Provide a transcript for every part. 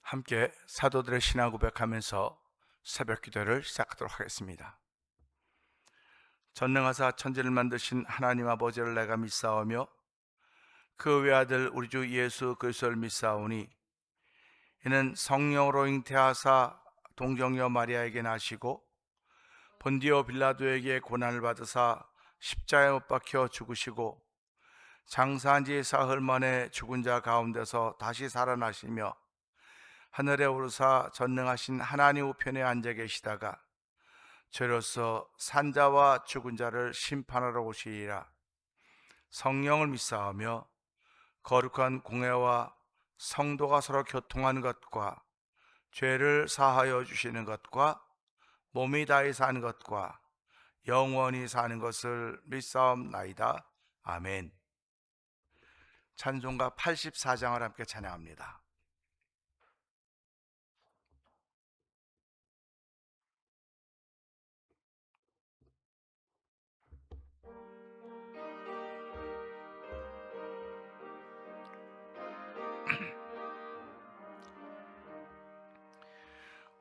함께 사도들의 신앙 고백하면서 새벽 기도를 시작하도록 하겠습니다. 전능하사 천지를 만드신 하나님 아버지를 내가 믿사오며 그 외아들 우리 주 예수 그리스도를 믿사오니 이는 성령으로 잉태하사 동정녀 마리아에게 나시고 본디오 빌라도에게 고난을 받으사 십자가에 못 박혀 죽으시고 장사한 지 사흘 만에 죽은 자 가운데서 다시 살아나시며 하늘에 오르사 전능하신 하나님 우편에 앉아 계시다가 저로서 산자와 죽은 자를 심판하러 오시리라. 성령을 믿사오며 거룩한 공회와 성도가 서로 교통하는 것과 죄를 사하여 주시는 것과 몸이 다히 사는 것과 영원히 사는 것을 믿사옵나이다. 아멘. 찬송가 84장을 함께 찬양합니다.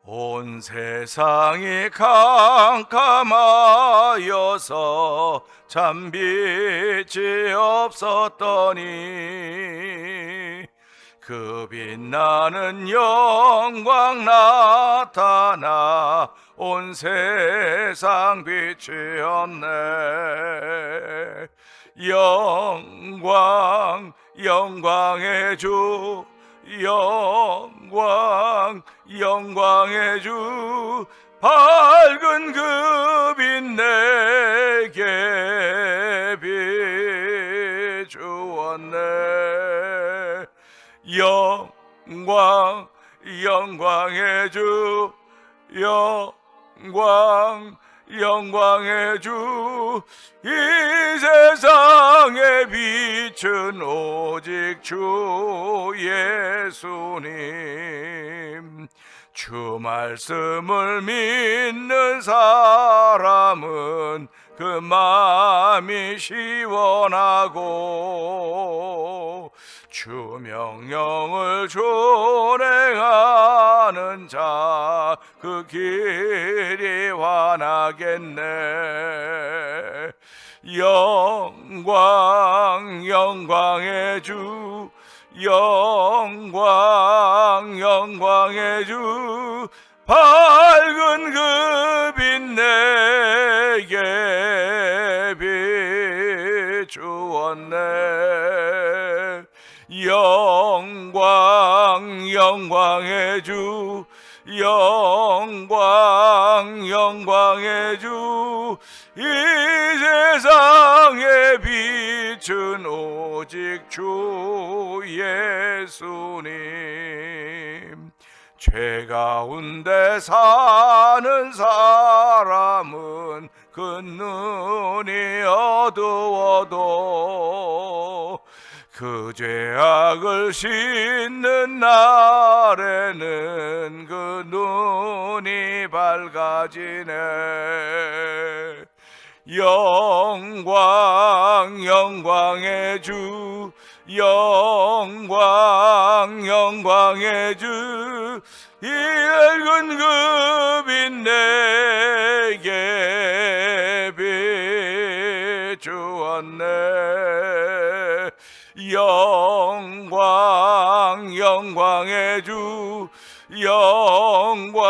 온 세상이 캄캄하여서 참 빛이 없었더니 그 빛나는 영광 나타나 온 세상 비추었네. 영광 영광의 주, 영광 영광의 주, 밝은 그 빛 내게 비추었네. 영광 영광의 주, 영광 영광의 주, 이 세상에 빛은 오직 주 예수님. 주 말씀을 믿는 사람은 그 마음이 시원하고 주 명령을 준행하는 자 그 길이 환하겠네. 영광 영광의 주, 영광 영광의 주, 밝은 그 빛 내게 비추었네. 영광 영광의 주, 영광 영광의 주, 이 세상에 빛은 오직 주 예수님. 죄 가운데 사는 사람은 그 눈이 어두워도 그 죄악을 씻는 날에는 그 눈이 밝아지네. 영광 영광의 주, 영광 영광의 주, 이 밝은 그 빛 내게 비추었네. 영광 영광의 주, 영광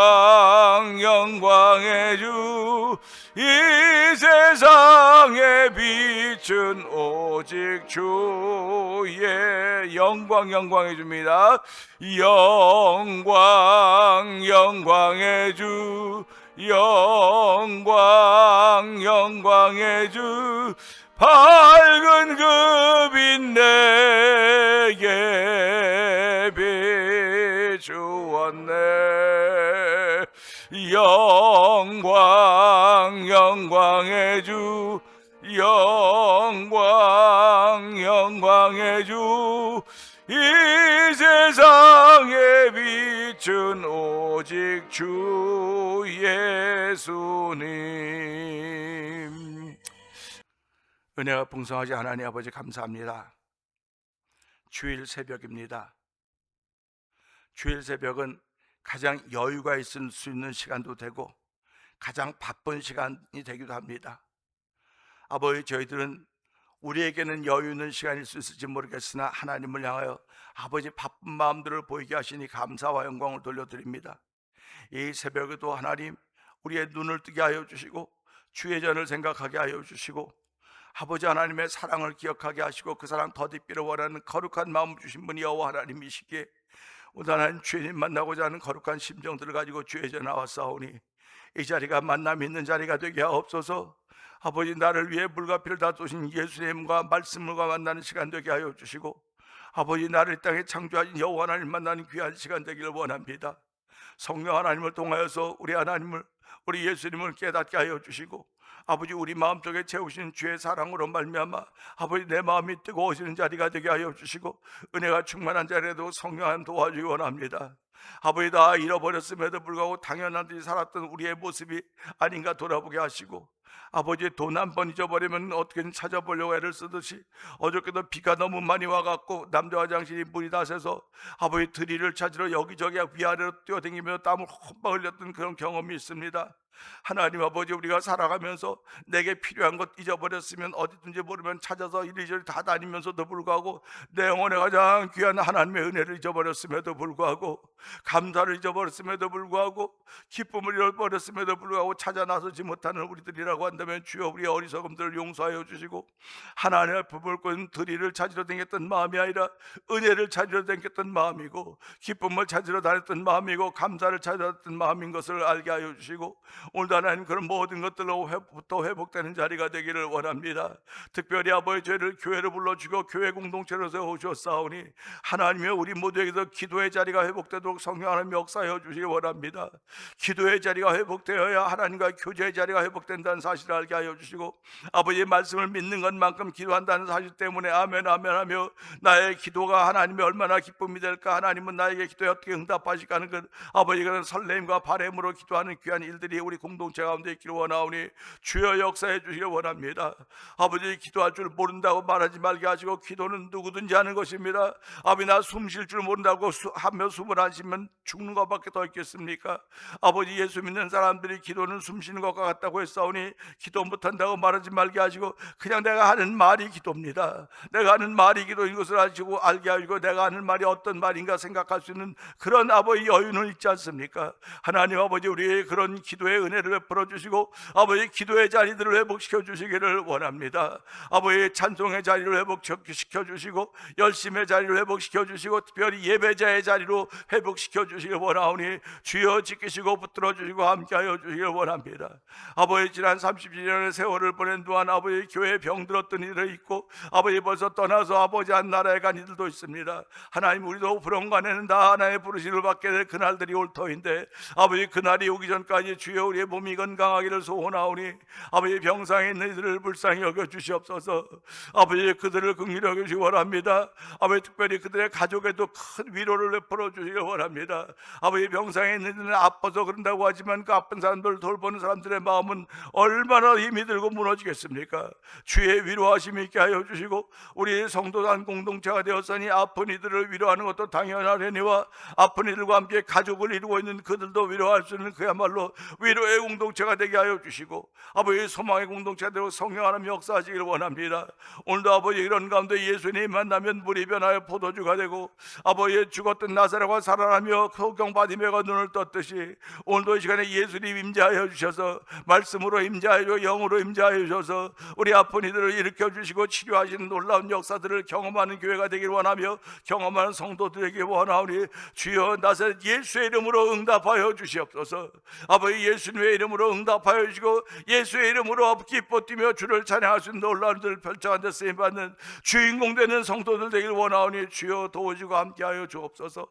영광의 주, 이 세상에 빛은 오직 주의 영광 영광의 주입니다. 영광 영광의 주, 영광 영광의 주, 밝은 그 빛 내게 비추었네. 영광 영광의 주, 영광 영광의 주, 이 세상에 빛은 오직 주 예수님. 은혜가 풍성하지 하나님 아버지 감사합니다. 주일 새벽입니다. 주일 새벽은 가장 여유가 있을 수 있는 시간도 되고 가장 바쁜 시간이 되기도 합니다. 아버지, 저희들은 우리에게는 여유 있는 시간일 수 있을지 모르겠으나 하나님을 향하여 아버지 바쁜 마음들을 보이게 하시니 감사와 영광을 돌려드립니다. 이 새벽에도 하나님, 우리의 눈을 뜨게 하여 주시고 주의 전을 생각하게 하여 주시고 아버지 하나님의 사랑을 기억하게 하시고 그 사랑 더디기를 원하는 거룩한 마음을 주신 분이 여호와 하나님이시기에 오늘 하나님, 주님 만나고자 하는 거룩한 심정들을 가지고 주의 전에 나왔사오니 이 자리가 만남이 있는 자리가 되게 하옵소서. 아버지, 나를 위해 물과 피를 다 쏘신 예수님과 말씀과 만나는 시간 되게 하여 주시고 아버지, 나를 이 땅에 창조하신 여호와 하나님 만나는 귀한 시간 되기를 원합니다. 성령 하나님을 통하여서 우리 하나님을, 우리 예수님을 깨닫게 하여 주시고 아버지, 우리 마음속에 채우신 주의 사랑으로 말미암아 아버지, 내 마음이 뜨거워지는 자리가 되게 하여 주시고 은혜가 충만한 자리에도 성령 하나님 도와주기 원합니다. 아버지, 다 잃어버렸음에도 불구하고 당연한 듯이 살았던 우리의 모습이 아닌가 돌아보게 하시고 아버지, 돈 한 번 잊어버리면 어떻게든 찾아보려고 애를 쓰듯이 어저께도 비가 너무 많이 와갖고 남자 화장실이 물이 다 새서 아버지, 드릴을 찾으러 여기저기 위아래로 뛰어다니며 땀을 헛바 흘렸던 그런 경험이 있습니다. 하나님 아버지, 우리가 살아가면서 내게 필요한 것 잊어버렸으면 어디든지 모르면 찾아서 이리저리 다 다니면서도 불구하고 내 영혼에 가장 귀한 하나님의 은혜를 잊어버렸음에도 불구하고 감사를 잊어버렸음에도 불구하고 기쁨을 잃어버렸음에도 불구하고 찾아 나서지 못하는 우리들이라고 한다면 주여, 우리의 어리석음들을 용서하여 주시고 하나님 앞에 볼건 드리를 찾으러 다녔던 마음이 아니라 은혜를 찾으러 다녔던 마음이고 기쁨을 찾으러 다녔던 마음이고 감사를 찾으러 다녔던 마음인 것을 알게 하여 주시고 오늘도 하나님, 그런 모든 것들로부터 회복되는 자리가 되기를 원합니다. 특별히 아버지, 저희를 교회로 불러주고 교회 공동체로 세워주셨사오니 하나님의 우리 모두에게도 기도의 자리가 회복되도록 성령 하나님 역사하여 주시기 원합니다. 기도의 자리가 회복되어야 하나님과 교제의 자리가 회복된다는 사실을 알게 하여 주시고 아버지의 말씀을 믿는 것만큼 기도한다는 사실 때문에 아멘 아멘 하며 나의 기도가 하나님이 얼마나 기쁨이 될까, 하나님은 나에게 기도에 어떻게 응답하실까 하는 것, 아버지가 설렘과 바램으로 기도하는 귀한 일들이 우리 공동체 가운데 있기를 원하오니 주여 역사해 주시길 원합니다. 아버지, 기도할 줄 모른다고 말하지 말게 하시고 기도는 누구든지 하는 것입니다. 아버지, 나 숨 쉴 줄 모른다고 하며 숨을 안 쉬면 죽는 것밖에 더 있겠습니까? 아버지, 예수 믿는 사람들이 기도는 숨 쉬는 것과 같다고 했사오니 기도 못한다고 말하지 말게 하시고 그냥 내가 하는 말이 기도입니다. 내가 하는 말이 기도인 것을 아시고 알게 하시고 내가 하는 말이 어떤 말인가 생각할 수 있는 그런 아버지 여유는 있지 않습니까? 하나님 아버지, 우리의 그런 기도의 은혜를 베풀어 주시고 아버지, 기도의 자리들을 회복시켜 주시기를 원합니다. 아버지, 찬송의 자리를 회복시켜 주시고 열심의 자리를 회복시켜 주시고 특별히 예배자의 자리로 회복시켜 주시길 원하오니 주여 지키시고 붙들어 주시고 함께하여 주시길 원합니다. 아버지, 지난 30년의 세월을 보낸 동안 아버지, 교회에 병들었던 이들이 있고 아버지, 벌써 떠나서 아버지 한 나라에 간 이들도 있습니다. 하나님, 우리도 불언간에는 다 하나의 부르심을 받게 될 그날들이 올 터인데 아버지, 그날이 오기 전까지 주여 우리의 몸이 건강하기를 소원하오니 아버지, 병상에 있는 이들을 불쌍히 여겨 주시옵소서. 아버지, 그들을 긍휼히 여겨 주시기 원합니다. 아버지, 특별히 그들의 가족에도 큰 위로를 베풀어 주시기 원합니다. 아버지, 병상에 있는 이들은 아파서 그런다고 하지만 그 아픈 사람들을 돌보는 사람들의 마음은 얼마나 힘이 들고 무너지겠습니까? 주의 위로하심이 있게 하여 주시고 우리 성도단 공동체가 되었으니 아픈 이들을 위로하는 것도 당연하려니와 아픈 이들과 함께 가족을 이루고 있는 그들도 위로할 수 있는 그야말로 위로의 공동체가 되게 하여 주시고 아버지, 소망의 공동체가 되고 성령 하나님 역사하시기를 원합니다. 오늘도 아버지, 이런 가운데 예수님 만나면 물이 변하여 포도주가 되고 아버지, 죽었던 나사로가 살아나며 소경바디메가 눈을 떴듯이 오늘도 이 시간에 예수님 임재하여 주셔서 말씀으로 임재하여 주시고 영으로 임재하여 주셔서 우리 아픈 이들을 일으켜 주시고 치료하시는 놀라운 역사들을 경험하는 교회가 되길 원하며 경험하는 성도들에게 원하오니 주여 나사렛 예수의 이름으로 응답하여 주시옵소서. 아버지, 예수님의 이름으로 응답하여 주시고 예수의 이름으로 기뻐 뛰며 주를 찬양할 수 있는 놀라운 일을 펼쳐간 데 쓰임받는 주인공 되는 성도들 되길 원하오니 주여 도우시고 함께하여 주옵소서.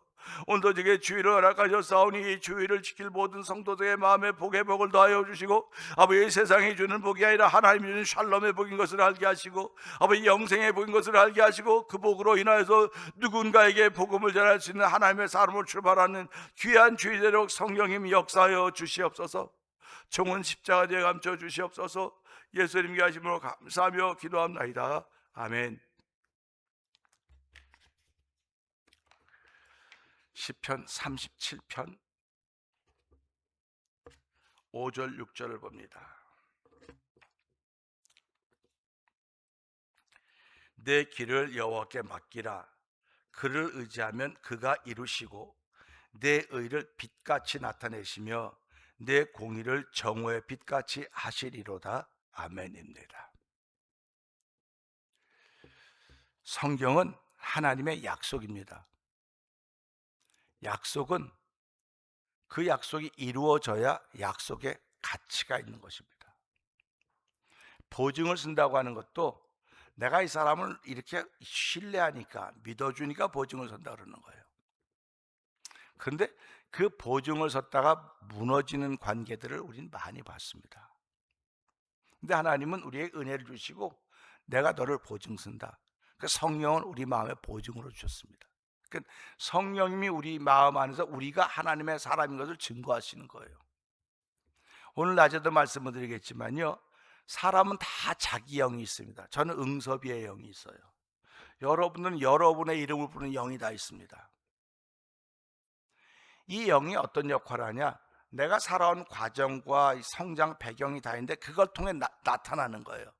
오늘도 제게 주의를 허락하셨사오니 이 주의를 지킬 모든 성도들의 마음에 복의 복을 더하여 주시고 아버지, 세상이 주는 복이 아니라 하나님이 주는 샬롬의 복인 것을 알게 하시고 아버지, 영생의 복인 것을 알게 하시고 그 복으로 인하여서 누군가에게 복음을 전할 수 있는 하나님의 사람으로 출발하는 귀한 주의대로 성령님 역사하여 주시옵소서. 종은 십자가 뒤에 감춰 주시옵소서. 예수님께 하심으로 감사하며 기도합나이다. 아멘. 시편 37편 5절 6절을 봅니다. 내 길을 여호와께 맡기라. 그를 의지하면 그가 이루시고 내 의를 빛같이 나타내시며 내 공의를 정오의 빛같이 하시리로다. 아멘입니다. 성경은 하나님의 약속입니다. 약속은 그 약속이 이루어져야 약속에 가치가 있는 것입니다. 보증을 쓴다고 하는 것도 내가 이 사람을 이렇게 신뢰하니까, 믿어주니까 보증을 선다 그러는 거예요. 그런데 그 보증을 섰다가 무너지는 관계들을 우리는 많이 봤습니다. 근데 하나님은 우리에게 은혜를 주시고 내가 너를 보증 쓴다. 그 성령은 우리 마음에 보증으로 주셨습니다. 그 성령님이 우리 마음 안에서 우리가 하나님의 사람인 것을 증거하시는 거예요. 오늘 낮에도 말씀을 드리겠지만요, 사람은 다 자기 영이 있습니다. 저는 응섭이의 영이 있어요. 여러분은 여러분의 이름을 부르는 영이 다 있습니다. 이 영이 어떤 역할을 하냐? 내가 살아온 과정과 성장 배경이 다 있는데 그걸 통해 나타나는 거예요.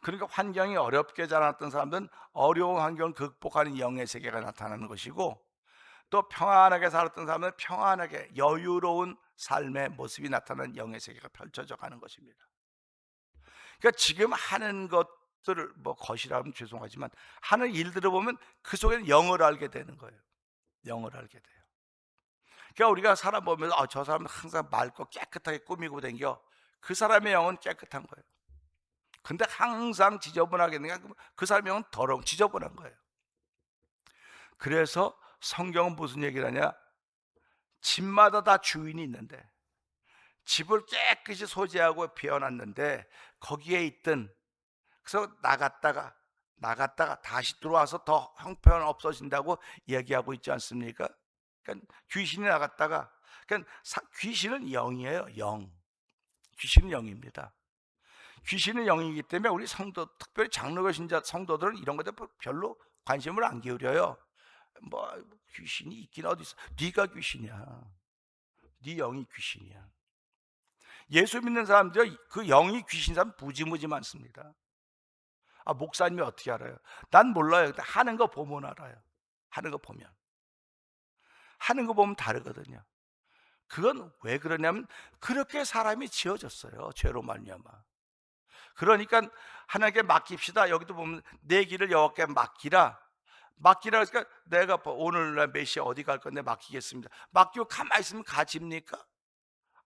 그러니까 환경이 어렵게 자랐던 사람들은 어려운 환경을 극복하는 영의 세계가 나타나는 것이고, 또 평안하게 살았던 사람은 평안하게 여유로운 삶의 모습이 나타나는 영의 세계가 펼쳐져 가는 것입니다. 그러니까 지금 하는 것들을 것이라면 죄송하지만 하는 일들을 보면 그 속에는 영을 알게 되는 거예요. 영을 알게 돼요. 그러니까 우리가 사람 보면서 저 사람은 항상 맑고 깨끗하게 꾸미고 다녀. 그 사람의 영은 깨끗한 거예요. 근데 항상 지저분하게 되니까 그 사람의 영은 더러운 지저분한 거예요. 그래서 성경은 무슨 얘기를 하냐? 집마다 다 주인이 있는데, 집을 깨끗이 소지하고 비워놨는데 거기에 있던, 그래서 나갔다가 다시 들어와서 더 형편 없어진다고 얘기하고 있지 않습니까? 그러니까 귀신이 나갔다가, 그러니까 귀신은 영이에요. 영. 귀신은 영입니다. 귀신은 영이기 때문에 우리 성도, 특별히 장로교 신자 성도들은 이런 것에 별로 관심을 안 기울여요. 귀신이 있긴 어디 있어? 네가 귀신이야. 네 영이 귀신이야. 예수 믿는 사람들 그 영이 귀신 사람 무지무지 많습니다. 목사님이 어떻게 알아요? 난 몰라요. 하는 거 보면 알아요. 하는 거 보면. 하는 거 보면 다르거든요. 그건 왜 그러냐면 그렇게 사람이 지어졌어요. 죄로 말미암아. 그러니까 하나님께 맡깁시다. 여기도 보면 내 길을 여호와께 맡기라. 그러니까 내가 오늘날 몇 시에 어디 갈 건데 맡기겠습니다. 맡기고 가만히 있으면 가집니까?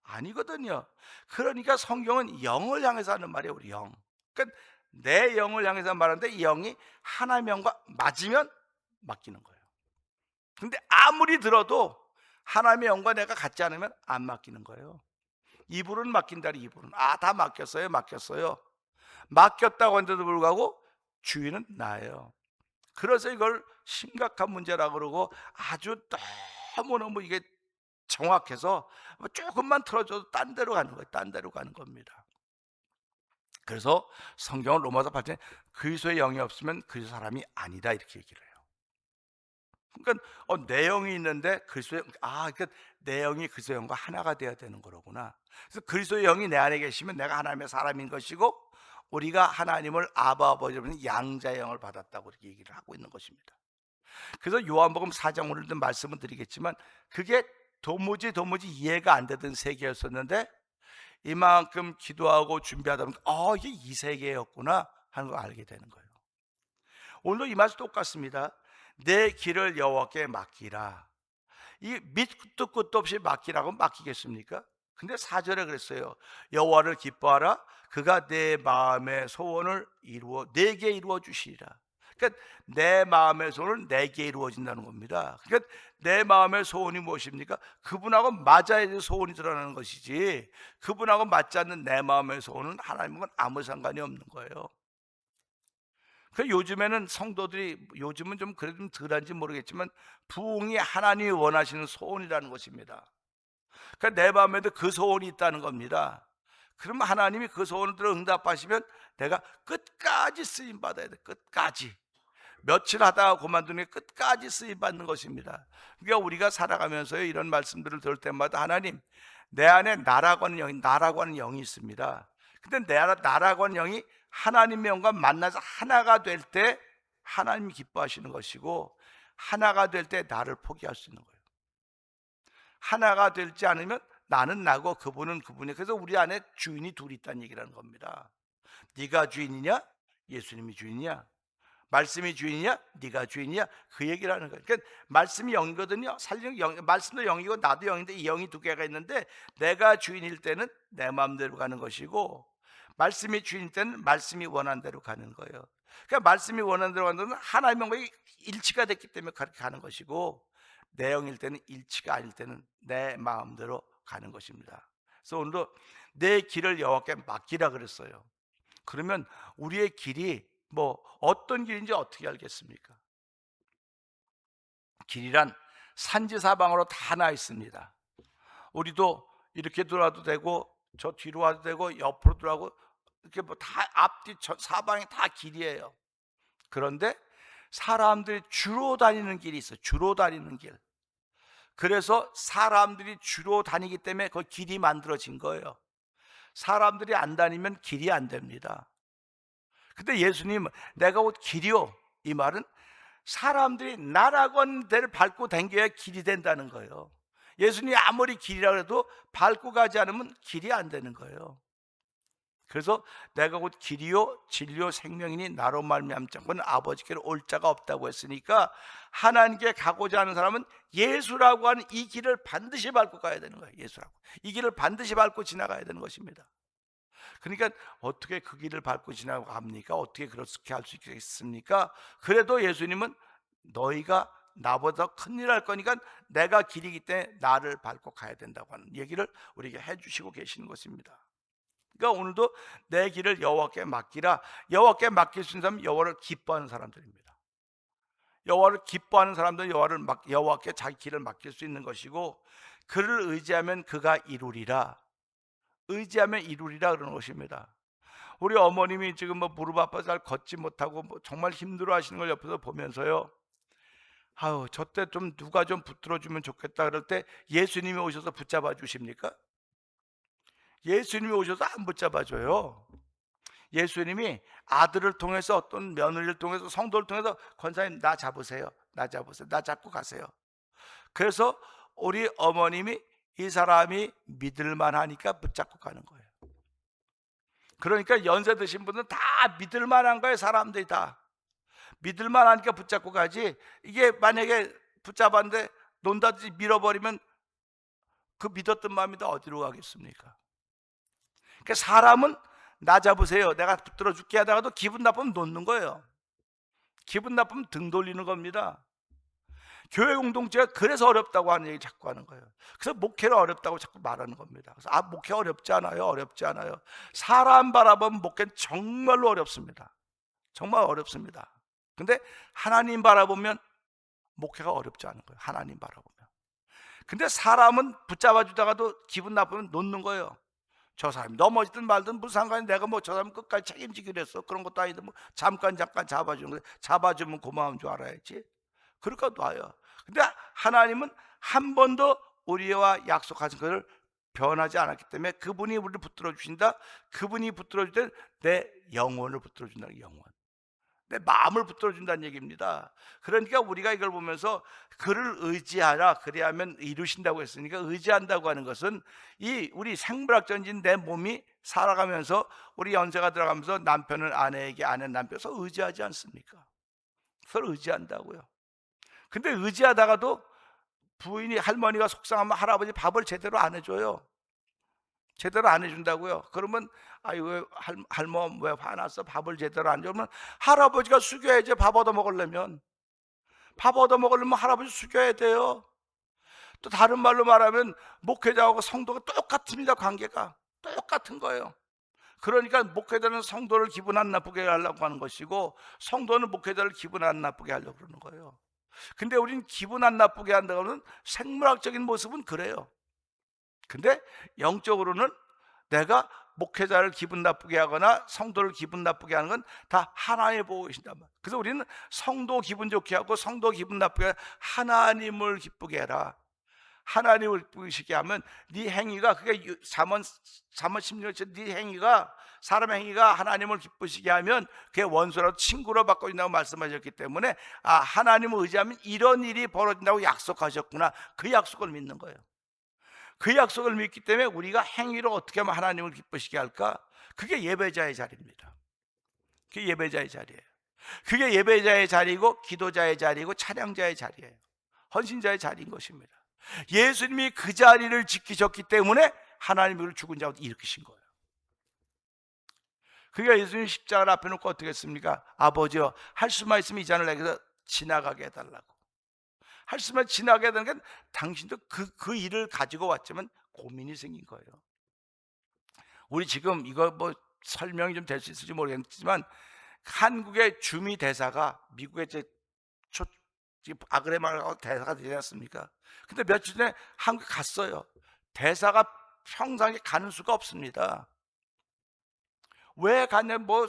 아니거든요. 그러니까 성경은 영을 향해서 하는 말이에요. 우리 영. 그러니까 내 영을 향해서 말하는데 이 영이 하나님의 영과 맞으면 맡기는 거예요. 근데 아무리 들어도 하나님의 영과 내가 같지 않으면 안 맡기는 거예요. 이불은 맡긴다니, 이불은 다 맡겼어요. 맡겼다고 했는데도 불구하고 주인은 나예요. 그래서 이걸 심각한 문제라고 그러고 아주 너무너무 이게 정확해서 조금만 틀어줘도 딴 데로 가는 거예요. 딴 데로 가는 겁니다. 그래서 성경은 로마서 8장에 그리스도의 영이 없으면 그리스도 사람이 아니다 이렇게 얘기를 해요. 그러니까 내용이 있는데 그리스도의 그러니까 내용이 그리스도의 영과 하나가 되어야 되는 거로구나. 그래서 그리스도의 영이 내 안에 계시면 내가 하나님의 사람인 것이고, 우리가 하나님을 아바 아버지로 양자의 영을 받았다고 이렇게 얘기를 하고 있는 것입니다. 그래서 요한복음 4장 오늘도 말씀을 드리겠지만 그게 도무지 이해가 안 되던 세계였었는데 이만큼 기도하고 준비하다 보니까 이게 이 세계였구나 하는 걸 알게 되는 거예요. 오늘도 이 말씀 똑같습니다. 내 길을 여호와께 맡기라. 이 밑도 끝도 없이 맡기라고 맡기겠습니까? 근데 4절에 그랬어요. 여호와를 기뻐하라. 그가 내 마음의 소원을 내게 이루어 주시리라. 그러니까 내 마음의 소원은 내게 이루어진다는 겁니다. 그러니까 내 마음의 소원이 무엇입니까? 그분하고 맞아야 소원이 드러나는 것이지, 그분하고 맞지 않는 내 마음의 소원은 하나님과 아무 상관이 없는 거예요. 그 요즘에는 성도들이, 요즘은 좀 그래도 좀 덜한지 모르겠지만 부흥이 하나님이 원하시는 소원이라는 것입니다. 그러니까 내 마음에도 그 소원이 있다는 겁니다. 그러면 하나님이 그 소원을 들어 응답하시면 내가 끝까지 쓰임 받아야 돼. 끝까지. 며칠 하다가 그만두는 게 끝까지 쓰임받는 것입니다. 그러니까 우리가 살아가면서 이런 말씀들을 들을 때마다 하나님, 내 안에 나라고 하는 영이 있습니다. 근데 나라고 하는 영이 하나님의 영과 만나서 하나가 될 때 하나님이 기뻐하시는 것이고, 하나가 될 때 나를 포기할 수 있는 거예요. 하나가 되지 않으면 나는 나고 그분은 그분이. 그래서 우리 안에 주인이 둘이 있다는 얘기라는 겁니다. 네가 주인이냐? 예수님이 주인이냐? 말씀이 주인이냐? 네가 주인이냐? 그 얘기를 하는 거예요. 그러니까 말씀이 영이거든요. 말씀도 영이고 나도 영인데 이 영이 두 개가 있는데, 내가 주인일 때는 내 마음대로 가는 것이고, 말씀이 주인일 때는 말씀이 원하는 대로 가는 거예요. 그러니까 말씀이 원하는 대로 가는 건 하나님의 영과 일치가 됐기 때문에 그렇게 가는 것이고, 내 영일 때는 일치가 아닐 때는 내 마음대로 가는 것입니다. 그래서 오늘도 내 길을 여호와께 맡기라 그랬어요. 그러면 우리의 길이 어떤 길인지 어떻게 알겠습니까? 길이란 산지사방으로 다 나 있습니다. 우리도 이렇게 돌아도 되고, 저 뒤로 와도 되고, 옆으로 돌아도, 이렇게 다 앞뒤 사방이 다 길이에요. 그런데 사람들이 주로 다니는 길이 있어요. 주로 다니는 길. 그래서 사람들이 주로 다니기 때문에 그 길이 만들어진 거예요. 사람들이 안 다니면 길이 안 됩니다. 근데 예수님, 내가 곧 길이요, 이 말은 사람들이 나라고 하는 데를 밟고 다녀야 길이 된다는 거예요. 예수님이 아무리 길이라 해도 밟고 가지 않으면 길이 안 되는 거예요. 그래서 내가 곧 길이요 진리요 생명이니 나로 말미암지 않고는 아버지께로 올 자가 없다고 했으니까, 하나님께 가고자 하는 사람은 예수라고 하는 이 길을 반드시 밟고 가야 되는 거예요. 예수라고 이 길을 반드시 밟고 지나가야 되는 것입니다. 그러니까 어떻게 그 길을 밟고 지나갑니까? 어떻게 그렇게 할 수 있겠습니까? 그래도 예수님은 너희가 나보다 큰일 할 거니까 내가 길이기 때문에 나를 밟고 가야 된다고 하는 얘기를 우리에게 해주시고 계시는 것입니다. 그러니까 오늘도 내 길을 여호와께 맡기라. 여호와께 맡길 수 있는 사람은 여호와를 기뻐하는 사람들입니다. 여호와를 기뻐하는 사람들은 여호와께 자기 길을 맡길 수 있는 것이고, 그를 의지하면 그가 이루리라. 의지하면 이루리라 그러는 것입니다. 우리 어머님이 지금 무릎 아파서 잘 걷지 못하고 정말 힘들어 하시는 걸 옆에서 보면서요, 아유, 저때 좀 누가 좀 붙들어 주면 좋겠다 그럴 때 예수님이 오셔서 붙잡아 주십니까? 예수님이 오셔서 안 붙잡아 줘요. 예수님이 아들을 통해서, 어떤 며느리를 통해서, 성도를 통해서, 권사님 나 잡으세요, 나 잡으세요, 나 잡고 가세요. 그래서 우리 어머님이 이 사람이 믿을만 하니까 붙잡고 가는 거예요. 그러니까 연세 드신 분은 다 믿을만 한 거예요. 사람들이 다 믿을만 하니까 붙잡고 가지, 이게 만약에 붙잡았는데 논다든지 밀어버리면 그 믿었던 마음이 다 어디로 가겠습니까? 그러니까 사람은 나 잡으세요, 내가 붙들어 줄게 하다가도 기분 나쁘면 놓는 거예요. 기분 나쁘면 등 돌리는 겁니다. 교회 공동체가 그래서 어렵다고 하는 얘기 자꾸 하는 거예요. 그래서 목회가 어렵다고 자꾸 말하는 겁니다. 그래서 목회 어렵지 않아요, 어렵지 않아요. 사람 바라보면 목회는 정말로 어렵습니다. 정말 어렵습니다. 근데 하나님 바라보면 목회가 어렵지 않은 거예요. 하나님 바라보면. 근데 사람은 붙잡아 주다가도 기분 나쁘면 놓는 거예요. 저 사람이 넘어지든 말든 무슨 상관이, 내가 저 사람 끝까지 책임지기로 했어. 그런 것도 아닌데 잠깐 잡아주는 거예요. 잡아주면 고마운 줄 알아야지. 그러니까 놔요. 근데 하나님은 한 번도 우리와 약속하신 것을 변하지 않았기 때문에 그분이 우리를 붙들어 주신다. 그분이 붙들어 줄 때는 내 영혼을 붙들어 준다는, 영혼, 내 마음을 붙들어 준다는 얘기입니다. 그러니까 우리가 이걸 보면서 그를 의지하라, 그리하면 이루신다고 했으니까, 의지한다고 하는 것은 이 우리 생물학적인 내 몸이 살아가면서, 우리 연세가 들어가면서 남편을 아내에게, 아내는 남편에서 의지하지 않습니까? 서로 의지한다고요. 근데 의지하다가도 부인이, 할머니가 속상하면 할아버지 밥을 제대로 안 해줘요. 제대로 안 해준다고요. 그러면 왜 할머 왜 화났어? 밥을 제대로 안 주면 할아버지가 숙여야지. 밥 얻어 먹으려면 할아버지 숙여야 돼요. 또 다른 말로 말하면 목회자하고 성도가 똑같습니다. 관계가 똑같은 거예요. 그러니까 목회자는 성도를 기분 안 나쁘게 하려고 하는 것이고, 성도는 목회자를 기분 안 나쁘게 하려고 그러는 거예요. 근데 우리는 기분 안 나쁘게 한다고 하는 생물학적인 모습은 그래요. 근데 영적으로는 내가 목회자를 기분 나쁘게 하거나 성도를 기분 나쁘게 하는 건 다 하나님이 보고 계신단 말이에요. 그래서 우리는 성도 기분 좋게 하고 성도 기분 나쁘게 하고 하나님을 기쁘게 해라. 하나님을 기쁘시게 하면 네 행위가, 그게 잠언 16절, 네 행위가, 사람의 행위가 하나님을 기쁘시게 하면 그게 원수라도 친구로 바꿔준다고 말씀하셨기 때문에 하나님을 의지하면 이런 일이 벌어진다고 약속하셨구나, 그 약속을 믿는 거예요. 그 약속을 믿기 때문에 우리가 행위로 어떻게 하면 하나님을 기쁘시게 할까? 그게 예배자의 자리입니다. 그게 예배자의 자리예요. 그게 예배자의 자리고 기도자의 자리고 찬양자의 자리예요. 헌신자의 자리인 것입니다. 예수님이 그 자리를 지키셨기 때문에 하나님을 죽은 자로 일으키신 거예요. 그러니까 예수님 십자가를 앞에 놓고 어떻게 했습니까? 아버지여, 할 수만 있으면 이 잔을 내게서 지나가게 해달라고. 할 수만 지나가게 해달라는 건 당신도 그 일을 가지고 왔지만 고민이 생긴 거예요. 우리 지금 이거 뭐 설명이 좀 될 수 있을지 모르겠지만, 한국의 주미 대사가 미국의 아그레마라고 대사가 되지 않습니까? 근데 며칠 전에 한국 갔어요. 대사가 평상시에 가는 수가 없습니다. 왜 갔냐면 뭐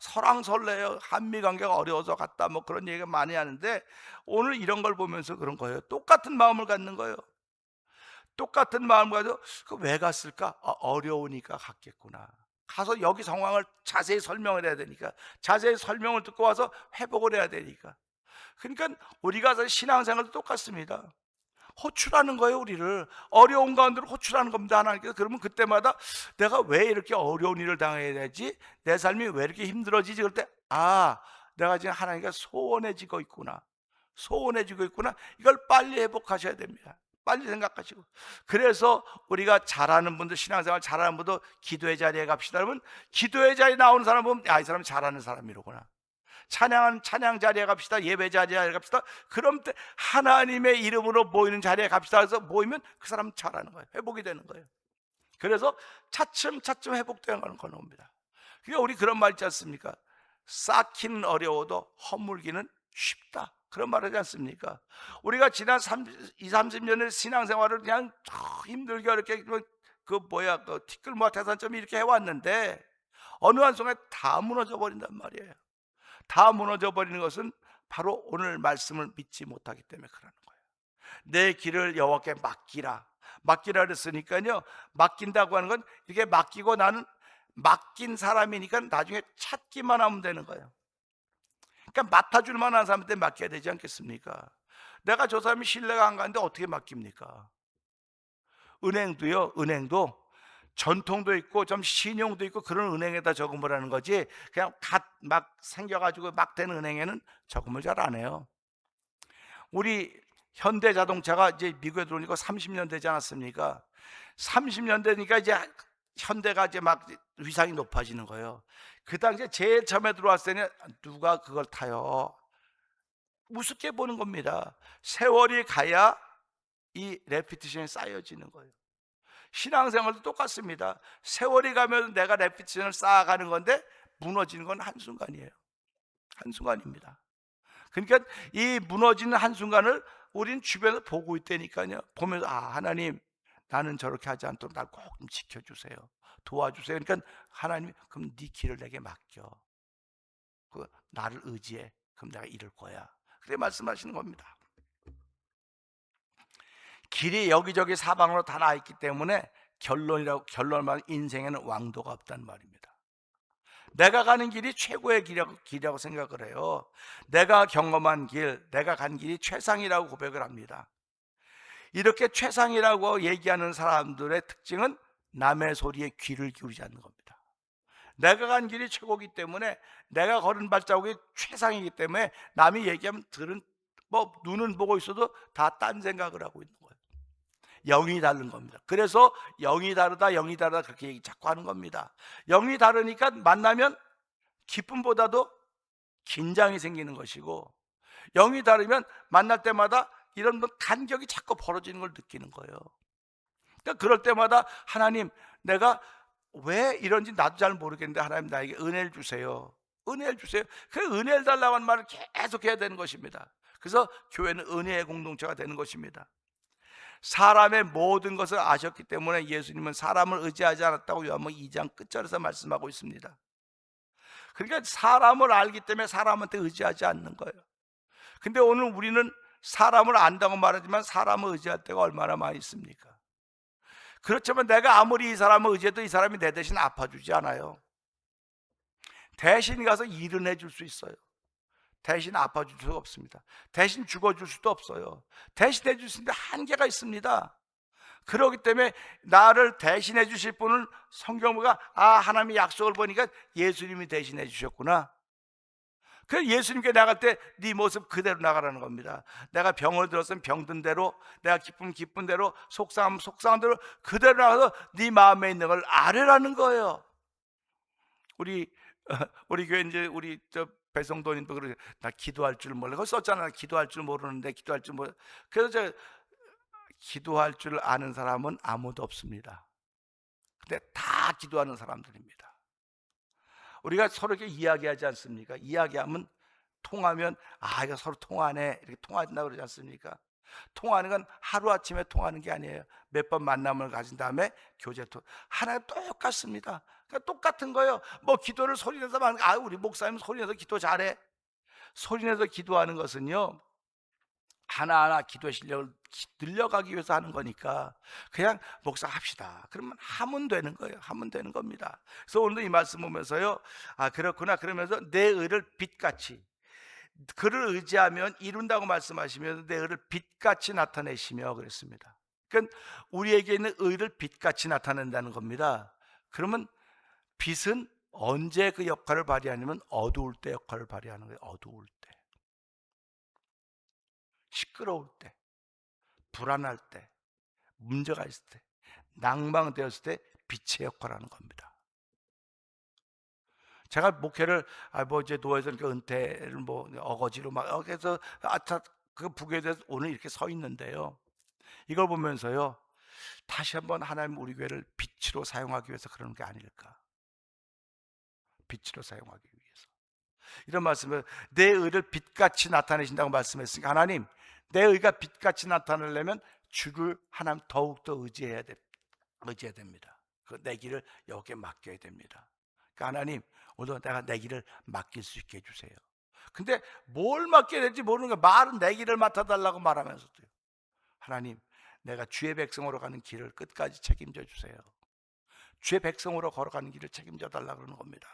설왕설래요. 한미 관계가 어려워서 갔다, 뭐 그런 얘기가 많이 하는데, 오늘 이런 걸 보면서 그런 거예요. 똑같은 마음을 갖는 거예요. 똑같은 마음을 가지고 왜 갔을까? 어려우니까 갔겠구나. 가서 여기 상황을 자세히 설명을 해야 되니까, 자세히 설명을 듣고 와서 회복을 해야 되니까. 그러니까 우리가 신앙생활도 똑같습니다. 호출하는 거예요. 우리를 어려운 가운데로 호출하는 겁니다, 하나님께서. 그러면 그때마다 내가 왜 이렇게 어려운 일을 당해야 되지? 내 삶이 왜 이렇게 힘들어지지? 그럴 때 내가 지금 하나님과 소원해지고 있구나, 소원해지고 있구나. 이걸 빨리 회복하셔야 됩니다. 빨리 생각하시고. 그래서 우리가 잘하는 분들, 신앙생활 잘하는 분도 기도의 자리에 갑시다. 그러면 기도의 자리에 나오는 사람 보면 이 사람 잘하는 사람이로구나. 찬양 자리에 갑시다. 예배 자리에 갑시다. 그럼 하나님의 이름으로 모이는 자리에 갑시다. 그래서 모이면 그 사람 잘하는 거예요. 회복이 되는 거예요. 그래서 차츰차츰 회복되는 겁니다. 그러니까 우리 그런 말 있지 않습니까? 쌓기는 어려워도 허물기는 쉽다, 그런 말 하지 않습니까? 우리가 지난 30년의 신앙생활을 그냥 힘들게 이렇게 티끌모아 태산점 이렇게 해왔는데, 어느 한순간에 다 무너져 버린단 말이에요. 다 무너져 버리는 것은 바로 오늘 말씀을 믿지 못하기 때문에 그러는 거예요. 내 길을 여호와께 맡기라 그랬으니까요, 맡긴다고 하는 건 이렇게 맡기고 나는 맡긴 사람이니까 나중에 찾기만 하면 되는 거예요. 그러니까 맡아줄 만한 사람한테 맡겨야 되지 않겠습니까? 내가 저 사람이 신뢰가 안 가는데 어떻게 맡깁니까? 은행도 전통도 있고 좀 신용도 있고 그런 은행에다 저금을 하는 거지, 그냥 막 생겨가지고 막 되는 은행에는 저금을 잘 안 해요. 우리 현대자동차가 이제 미국에 들어오니까 30년 되지 않았습니까? 30년 되니까 이제 현대가 이제 막 위상이 높아지는 거예요. 그 당시에 제일 처음에 들어왔을 때는 누가 그걸 타요? 우습게 보는 겁니다. 세월이 가야 이 레피티션이 쌓여지는 거예요. 신앙생활도 똑같습니다. 세월이 가면 내가 레피티션을 쌓아가는 건데 무너지는 건 한순간이에요. 한순간입니다. 그러니까 이 무너지는 한순간을 우린 주변에서 보고 있다니까요. 보면서 하나님, 나는 저렇게 하지 않도록 날 꼭 좀 지켜주세요, 도와주세요. 그러니까 하나님, 그럼 네 길을 내게 맡겨, 나를 의지해, 그럼 내가 이룰 거야, 그렇게 말씀하시는 겁니다. 길이 여기저기 사방으로 다 나 있기 때문에 결론만 인생에는 왕도가 없다는 말입니다. 내가 가는 길이 최고의 길이라고 생각을 해요. 내가 경험한 길, 내가 간 길이 최상이라고 고백을 합니다. 이렇게 최상이라고 얘기하는 사람들의 특징은 남의 소리에 귀를 기울이지 않는 겁니다. 내가 간 길이 최고이기 때문에, 내가 걸은 발자국이 최상이기 때문에 남이 얘기하면 눈은 보고 있어도 다 딴 생각을 하고 있는 거예요. 영이 다른 겁니다. 그래서 영이 다르다 그렇게 얘기 자꾸 하는 겁니다. 영이 다르니까 만나면 기쁨보다도 긴장이 생기는 것이고, 영이 다르면 만날 때마다 이런 간격이 자꾸 벌어지는 걸 느끼는 거예요. 그러니까 그럴 때마다 하나님, 내가 왜 이런지 나도 잘 모르겠는데 하나님, 나에게 은혜를 주세요. 은혜를 주세요. 그 은혜를 달라고 하는 말을 계속 해야 되는 것입니다. 그래서 교회는 은혜의 공동체가 되는 것입니다. 사람의 모든 것을 아셨기 때문에 예수님은 사람을 의지하지 않았다고 요한복음 2장 끝절에서 말씀하고 있습니다. 그러니까 사람을 알기 때문에 사람한테 의지하지 않는 거예요. 근데 오늘 우리는 사람을 안다고 말하지만 사람을 의지할 때가 얼마나 많이 있습니까? 그렇지만 내가 아무리 이 사람을 의지해도 이 사람이 내 대신 아파주지 않아요. 대신 가서 일은 해줄 수 있어요. 대신 아파줄 수가 없습니다. 대신 죽어줄 수도 없어요. 대신 해줄 수 있는데 한계가 있습니다. 그렇기 때문에 나를 대신해 주실 분은 성경보가 하나님의 약속을 보니까 예수님이 대신해 주셨구나. 그래서 예수님께 나갈 때 네 모습 그대로 나가라는 겁니다. 내가 병을 들었으면 병든 대로, 내가 기쁘면 기쁜 대로, 속상하면 속상한 대로 그대로 나가서 네 마음에 있는 걸 아뢰라는 거예요. 우리 교회 이제 우리 배성도님도 그러죠. 나 기도할 줄 몰라. 그거 썼잖아. 기도할 줄 모르는데 기도할 줄 몰라. 그래서 기도할 줄 아는 사람은 아무도 없습니다. 근데 다 기도하는 사람들입니다. 우리가 서로 이렇게 이야기하지 않습니까? 이야기하면 통하면 이거 서로 통하네 이렇게 통한다 그러지 않습니까? 통하는 건 하루아침에 통하는 게 아니에요. 몇 번 만남을 가진 다음에 교제토 하나님 똑같습니다. 그러니까 똑같은 거예요. 뭐 기도를 소리내서 하는 우리 목사님 소리내서 기도 잘해. 소리내서 기도하는 것은요 하나하나 기도 실력을 늘려가기 위해서 하는 거니까 그냥 목사 합시다. 그러면 하면 되는 거예요. 하면 되는 겁니다. 그래서 오늘 이 말씀 보면서요 그렇구나 그러면서 내 의를 빛같이 그를 의지하면 이룬다고 말씀하시면서 내 의를 빛같이 나타내시며 그랬습니다. 그러니까 우리에게 있는 의를 빛같이 나타낸다는 겁니다. 그러면 빛은 언제 그 역할을 발휘하냐면 어두울 때 역할을 발휘하는 거예요. 어두울 때, 시끄러울 때, 불안할 때, 문제가 있을 때, 낭망되었을 때 빛의 역할을 하는 겁니다. 제가 목회를 이제 노예에서 은퇴를 어거지로 막 해서 그 부교에 대해서 오늘 이렇게 서 있는데요. 이걸 보면서요 다시 한번 하나님 우리 교회를 빛으로 사용하기 위해서 그러는 게 아닐까. 빛으로 사용하기 위해서 이런 말씀을 내 의를 빛같이 나타내신다고 말씀했으니까 하나님 내 의가 빛같이 나타내려면 주를 하나님 더욱더 의지해야 됩니다. 내 길을 여기에 맡겨야 됩니다. 그러니까 하나님 오늘 내가 내 길을 맡길 수 있게 해주세요. 근데 뭘 맡겨야 될지 모르는 거예요. 말은 내 길을 맡아달라고 말하면서도요 하나님 내가 주의 백성으로 가는 길을 끝까지 책임져 주세요. 주의 백성으로 걸어가는 길을 책임져 달라고 그러는 겁니다.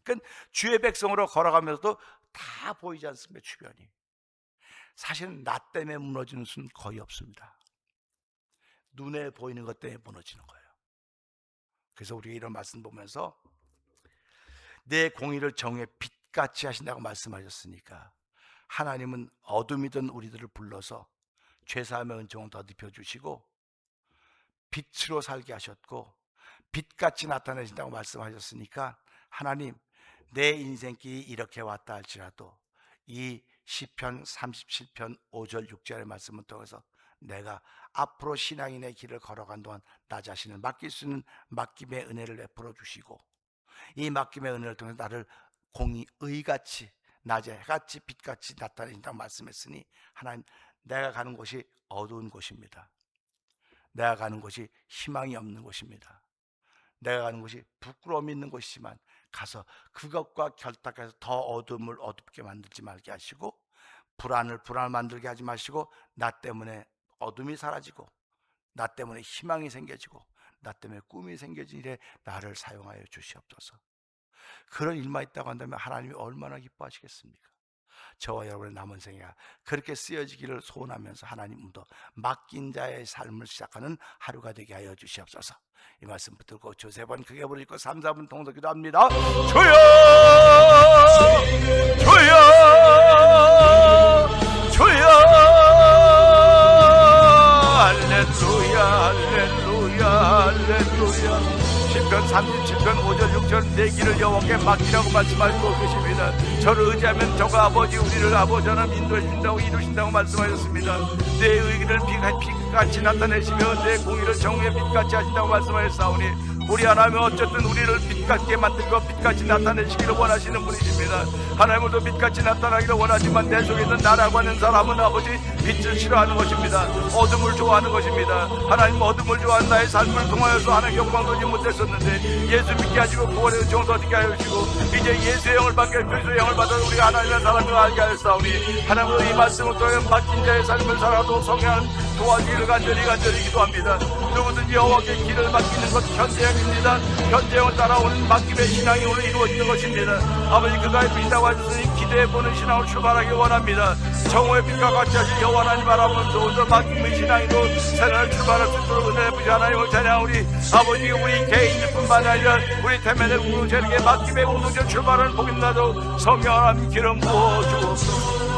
그러니까 주의 백성으로 걸어가면서도 다 보이지 않습니까? 주변이. 사실은 나 때문에 무너지는 수는 거의 없습니다. 눈에 보이는 것 때문에 무너지는 거예요. 그래서 우리가 이런 말씀 보면서 내 공의를 정의 빛같이 하신다고 말씀하셨으니까 하나님은 어둠이던 우리들을 불러서 죄사함의 은총을 더딥혀 주시고 빛으로 살게 하셨고 빛같이 나타내신다고 말씀하셨으니까 하나님 내 인생길이 이렇게 왔다 할지라도 이 시편 37편 5절 6절의 말씀을 통해서 내가 앞으로 신앙인의 길을 걸어간 동안 나 자신을 맡길 수 있는 맡김의 은혜를 베풀어 주시고 이 맡김의 은혜를 통해서 나를 공의 의같이 낮에 해같이 빛같이 나타내신다고 말씀했으니 하나님 내가 가는 곳이 어두운 곳입니다. 내가 가는 곳이 희망이 없는 곳입니다. 내가 가는 곳이 부끄러움이 있는 곳이지만 가서 그것과 결탁해서 더 어둠을 어둡게 만들지 말게 하시고 불안을 만들게 하지 마시고 나 때문에 어둠이 사라지고 나 때문에 희망이 생겨지고 나 때문에 꿈이 생겨진 일에 나를 사용하여 주시옵소서. 그런 일만 있다고 한다면 하나님이 얼마나 기뻐하시겠습니까? 저와 여러분의 남은 생애가 그렇게 쓰여지기를 소원하면서 하나님도 맡긴 자의 삶을 시작하는 하루가 되게 하여 주시옵소서. 이 말씀 붙들고 주 3번 크게 부르짖고 3, 4분 통독 기도합니다. 주여 주여 주여 할렐루야 할렐루야 할렐루야. 시편 37편 5절 6절 내 길을 여호와께 맡기라고 말씀하시고 계십니다. 저를 의지하면 저가 아버지 우리를 아버지 하나님 인도해 주신다고 이루신다고 말씀하셨습니다. 내 의기를 빛같이 나타내시며 내 공의를 정의의 빛같이 하신다고 말씀하셨사오니 우리 하나님은 어쨌든 우리를 빛같게 만들고 빛같이 나타내시기를 원하시는 분이십니다. 하나님 오늘도 빛같이 나타나기를 원하지만 내 속에 있는 나라고 하는 사람은 아버지 빛을 싫어하는 것입니다. 어둠을 좋아하는 것입니다. 하나님 어둠을 좋아하는 나의 삶을 통하여서 하나님 영광 돌지 못했었는데 예수 믿게 하시고 구원의 은총을 얻게 하시고 이제 예수의 영을 받게 그리스도의 영을 받아 우리가 하나님의 사람을 알게 하였사오니 하나님으로 이 말씀을 통해 맡긴 자의 삶을 살아도 성향 도와주기를 간절히 기도합니다. 누구든지 여호와께 길을 맡기는 것 현재형입니다. 현재형을 따라오는 맡김의 신앙이 오늘 이루어지는 것입니다. 아버지 그가 빛다고 하셨으니 기대해보는 신앙을 출발하기 원합니다. 정오의 빛과 같이 하신 여호와 하나님 바라보면서 오늘 맡김의 신앙으로 새날을 출발할 수 있도록 은혜 부시 하나님을 찬양하오니 아버지 우리 개인일 뿐만 아니라 우리 태면의 공동체에게 맡김의 공동체 출발하는 복임나도 성령 하나님 기름 부어 주옵소서.